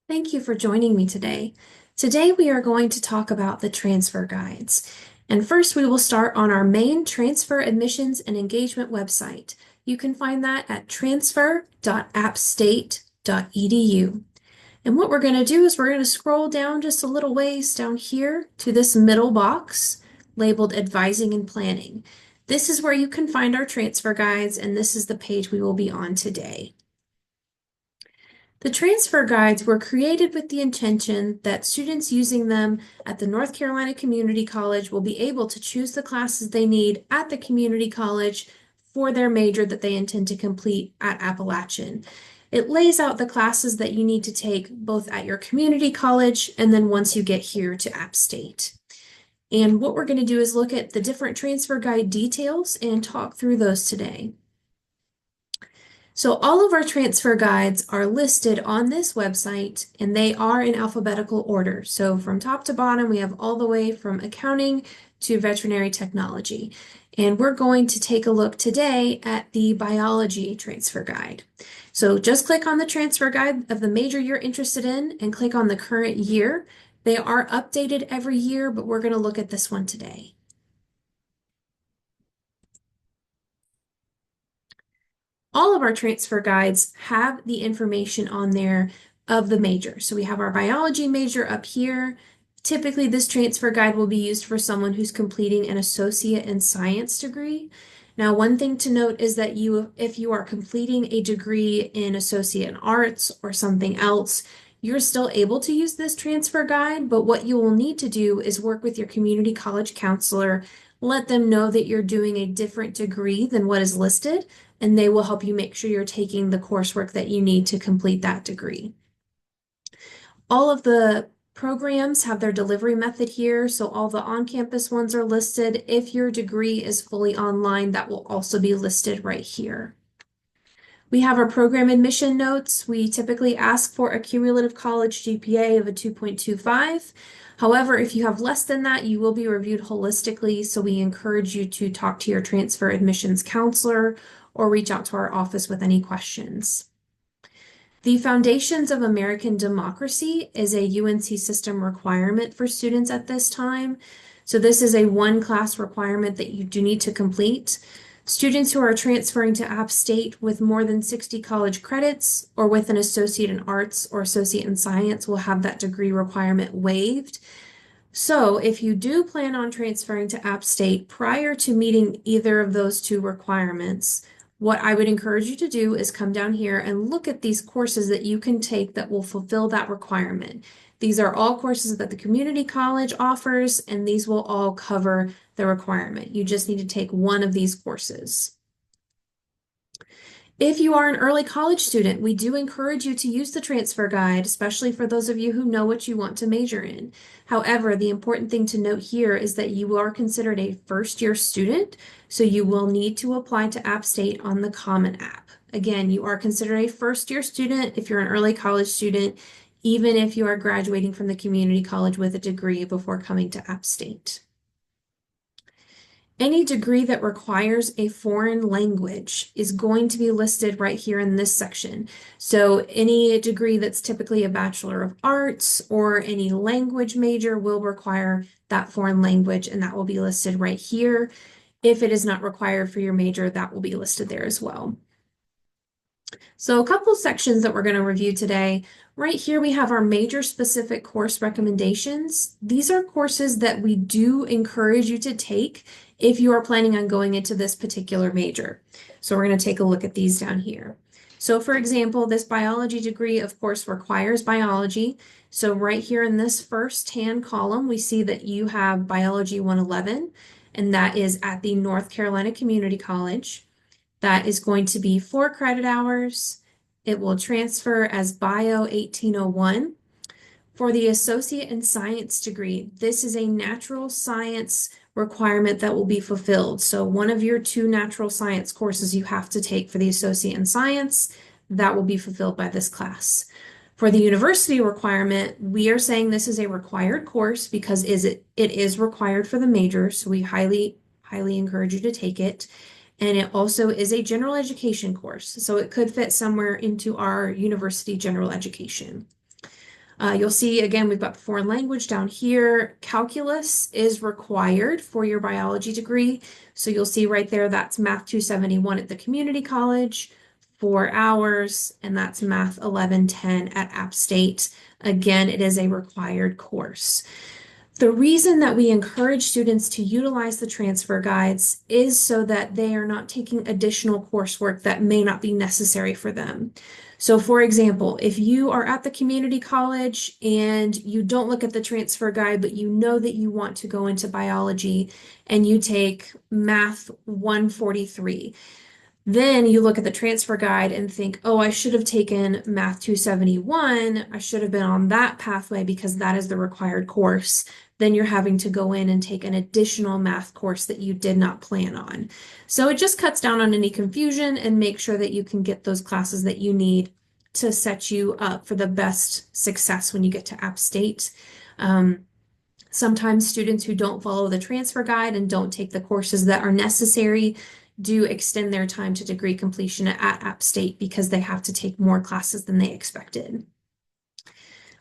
Thank you for joining me today. Today we are going to talk about the transfer guides. And first we will start on our main transfer admissions and engagement website. You can find that at transfer.appstate.edu. And what we're going to do is we're going to scroll down just a little ways down here to this middle box labeled Advising and Planning. This is where you can find our transfer guides, and this is the page we will be on today. The transfer guides were created with the intention that students using them at the North Carolina Community College will be able to choose the classes they need at the community college for their major that they intend to complete at Appalachian. It lays out the classes that you need to take both at your community college and then once you get here to App State. And what we're going to do is look at the different transfer guide details and talk through those today. So all of our transfer guides are listed on this website and they are in alphabetical order. So from top to bottom, we have all the way from accounting to veterinary technology. And we're going to take a look today at the biology transfer guide. So just click on the transfer guide of the major you're interested in and click on the current year. They are updated every year, but we're going to look at this one today. All of our transfer guides have the information on there of the major. So we have our biology major up here. Typically, this transfer guide will be used for someone who's completing an associate in science degree. Now, one thing to note is that if you are completing a degree in associate in arts or something else, you're still able to use this transfer guide, but what you will need to do is work with your community college counselor, let them know that you're doing a different degree than what is listed, and they will help you make sure you're taking the coursework that you need to complete that degree. All of the programs have their delivery method here, so all the on-campus ones are listed. If your degree is fully online, that will also be listed right here. We have our program admission notes. We typically ask for a cumulative college GPA of a 2.25. However, if you have less than that, you will be reviewed holistically, so we encourage you to talk to your transfer admissions counselor or reach out to our office with any questions. The Foundations of American Democracy is a UNC system requirement for students at this time. So this is a one-class requirement that you do need to complete. Students who are transferring to App State with more than 60 college credits or with an associate in arts or associate in science will have that degree requirement waived. So if you do plan on transferring to App State prior to meeting either of those two requirements, what I would encourage you to do is come down here and look at these courses that you can take that will fulfill that requirement. These are all courses that the community college offers, and these will all cover the requirement. You just need to take one of these courses. If you are an early college student, we do encourage you to use the transfer guide, especially for those of you who know what you want to major in. However, the important thing to note here is that you are considered a first-year student, so you will need to apply to App State on the Common App. Again, you are considered a first-year student if you're an early college student, even if you are graduating from the community college with a degree before coming to App State. Any degree that requires a foreign language is going to be listed right here in this section. So any degree that's typically a Bachelor of Arts or any language major will require that foreign language, and that will be listed right here. If it is not required for your major, that will be listed there as well. So a couple sections that we're going to review today. Right here we have our major specific course recommendations. These are courses that we do encourage you to take if you are planning on going into this particular major. So we're going to take a look at these down here. So for example, this biology degree, of course, requires biology. So right here in this first-hand column, we see that you have Biology 111, and that is at the North Carolina Community College. That is going to be 4 credit hours. It will transfer as Bio 1801. For the Associate in Science degree, this is a natural science requirement that will be fulfilled. So one of your 2 natural science courses you have to take for the Associate in Science, that will be fulfilled by this class. For the university requirement, we are saying this is a required course because it is required for the major, so we highly encourage you to take it. And it also is a general education course, so it could fit somewhere into our university general education. You'll see again, we've got foreign language down here. Calculus is required for your biology degree. So you'll see right there, that's Math 271 at the community college, 4 hours, and that's Math 1110 at App State. Again, it is a required course. The reason that we encourage students to utilize the transfer guides is so that they are not taking additional coursework that may not be necessary for them. So for example, if you are at the community college and you don't look at the transfer guide, but you know that you want to go into biology and you take Math 143, then you look at the transfer guide and think, oh, I should have taken Math 271. I should have been on that pathway because that is the required course. Then you're having to go in and take an additional math course that you did not plan on. So it just cuts down on any confusion and make sure that you can get those classes that you need to set you up for the best success when you get to App State. Sometimes students who don't follow the transfer guide and don't take the courses that are necessary do extend their time to degree completion at App State because they have to take more classes than they expected.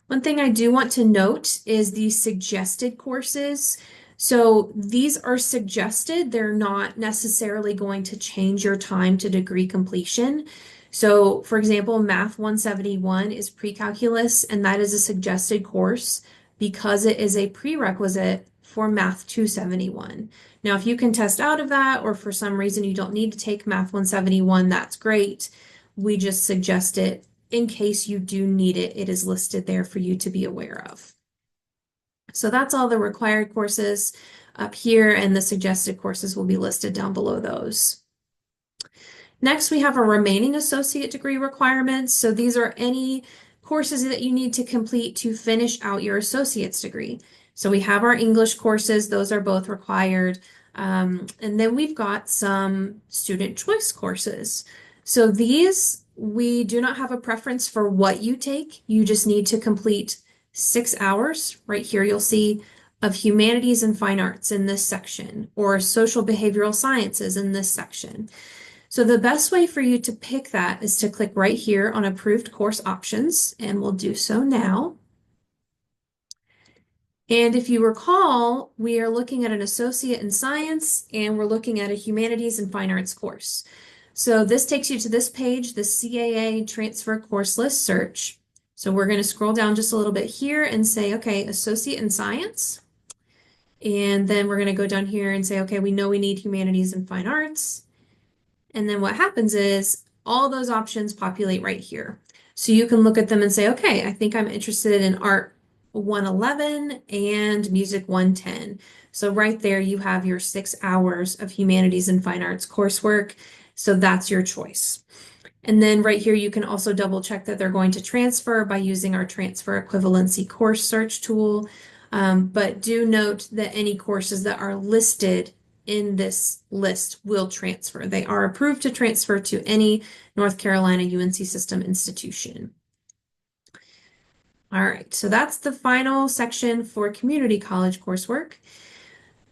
One thing I do want to note is the suggested courses. So these are suggested. They're not necessarily going to change your time to degree completion. So for example, Math 171 is pre-calculus, and that is a suggested course because it is a prerequisite for Math 271. Now, if you can test out of that, or for some reason you don't need to take Math 171, that's great. We just suggest it in case you do need it. It is listed there for you to be aware of. So that's all the required courses up here, and the suggested courses will be listed down below those. Next, we have our remaining associate degree requirements. So these are any courses that you need to complete to finish out your associate's degree. So we have our English courses, those are both required. And then we've got some student choice courses. So these, we do not have a preference for what you take. You just need to complete 6 hours. Right here, you'll see of humanities and fine arts in this section, or social behavioral sciences in this section. So the best way for you to pick that is to click right here on approved course options, and we'll do so now. And if you recall, we are looking at an associate in science, and we're looking at a humanities and fine arts course. So this takes you to this page, the CAA transfer course list search. So we're going to scroll down just a little bit here and say, okay, associate in science. And then we're going to go down here and say, okay, we know we need humanities and fine arts. And then what happens is all those options populate right here. So you can look at them and say, okay, I think I'm interested in art 111 and music 110. So right there you have your 6 hours of humanities and fine arts coursework. So that's your choice. And then right here, you can also double check that they're going to transfer by using our transfer equivalency course search tool. But do note that any courses that are listed in this list will transfer. They are approved to transfer to any North Carolina UNC system institution. All right, so that's the final section for community college coursework.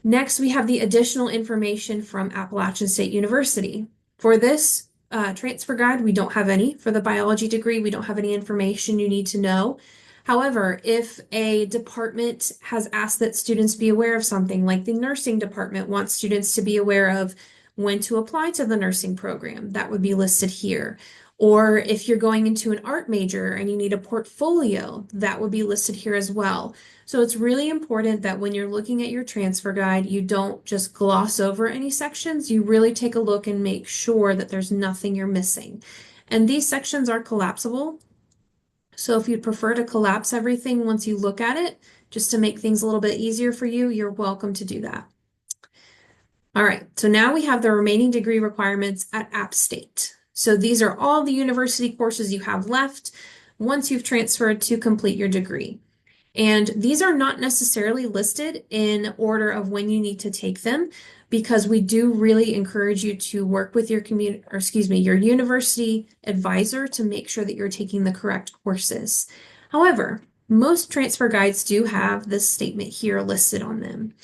Next, we have the additional information from Appalachian State University. For this transfer guide, we don't have any. For the biology degree, we don't have any information you need to know. However, if a department has asked that students be aware of something, like the nursing department wants students to be aware of when to apply to the nursing program, that would be listed here. Or if you're going into an art major and you need a portfolio, that would be listed here as well. So it's really important that when you're looking at your transfer guide, you don't just gloss over any sections. You really take a look and make sure that there's nothing you're missing. And these sections are collapsible. So if you'd prefer to collapse everything once you look at it, just to make things a little bit easier for you, you're welcome to do that. All right, so now we have the remaining degree requirements at App State. So these are all the university courses you have left once you've transferred to complete your degree. And these are not necessarily listed in order of when you need to take them, because we do really encourage you to work with your your university advisor to make sure that you're taking the correct courses. However, most transfer guides do have this statement here listed on them.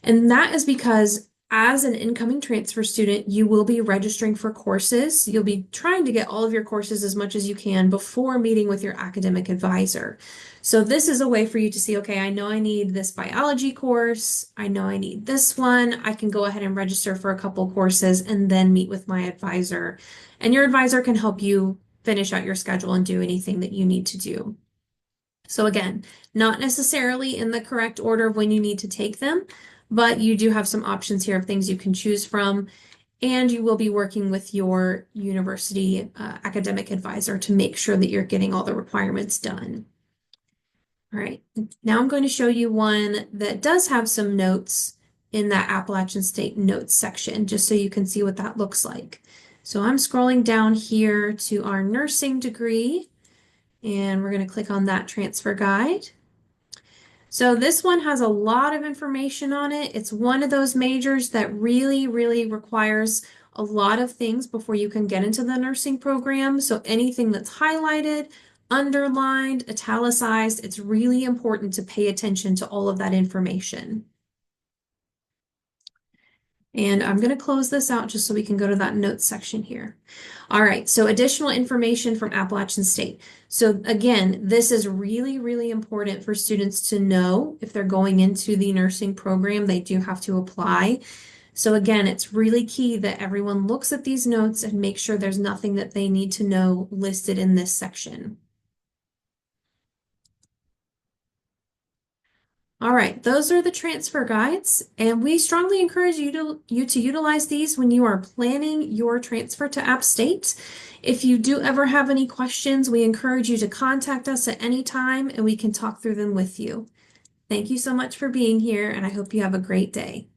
And that is because As an incoming transfer student, you will be registering for courses. You'll be trying to get all of your courses as much as you can before meeting with your academic advisor. So this is a way for you to see, okay, I know I need this biology course. I know I need this one. I can go ahead and register for a couple courses and then meet with my advisor. And your advisor can help you finish out your schedule and do anything that you need to do. So again, not necessarily in the correct order of when you need to take them, but you do have some options here of things you can choose from, and you will be working with your university academic advisor to make sure that you're getting all the requirements done. All right, now I'm going to show you one that does have some notes in that Appalachian State notes section, just so you can see what that looks like. So I'm scrolling down here to our nursing degree, and we're going to click on that transfer guide. So this one has a lot of information on it. It's one of those majors that really, really requires a lot of things before you can get into the nursing program. So anything that's highlighted, underlined, italicized, it's really important to pay attention to all of that information. And I'm going to close this out just so we can go to that notes section here. All right, so additional information from Appalachian State. So again, this is really, really important for students to know if they're going into the nursing program, they do have to apply. So again, it's really key that everyone looks at these notes and make sure there's nothing that they need to know listed in this section. All right, those are the transfer guides, and we strongly encourage you to utilize these when you are planning your transfer to App State. If you do ever have any questions, we encourage you to contact us at any time and we can talk through them with you. Thank you so much for being here, and I hope you have a great day.